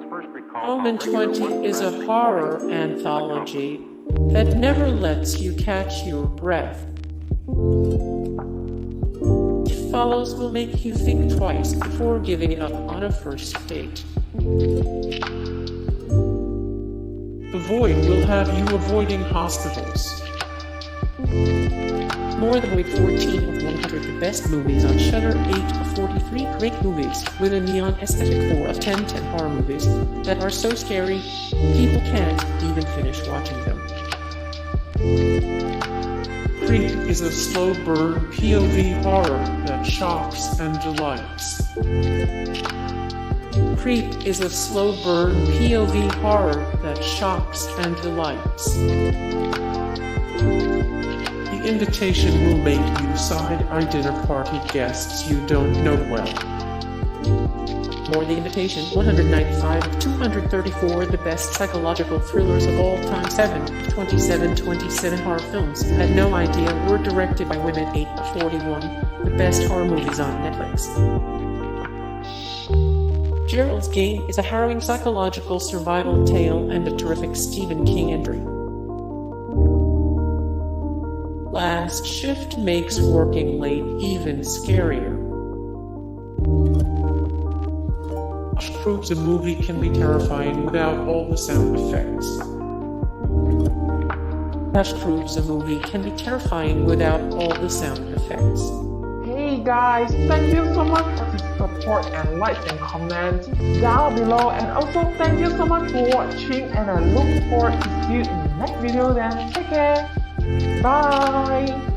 Home in 20 is a horror anthology that never lets you catch your breath. It follows will make you think twice before giving up on a first date. The Void will have you avoiding hospitals. More than 14 of 100 the best movies on Shudder, 8 of 43 great movies with a neon aesthetic, 4 of 10 horror movies that are so scary people can't even finish watching them. Creep is a slow burn POV horror that shocks and delights. Creep is a slow burn POV horror that shocks and delights. The Invitation will make you side-eye dinner party guests you don't know well. More The Invitation, 195 of 234 the best psychological thrillers of all time, 7 of 27 horror films had no idea were directed by women, 8 of 41 the best horror movies on Netflix. Gerald's Game is a harrowing psychological survival tale and a terrific Stephen King entry. Last Shift makes working late even scarier. Proves a movie can be terrifying without all the sound effects. That proves a movie can be terrifying without all the sound effects. Hey guys, thank you so much for the support and likes and comments down below, and also thank you so much for watching, and I look forward to see you in the next video then. Take care. Bye.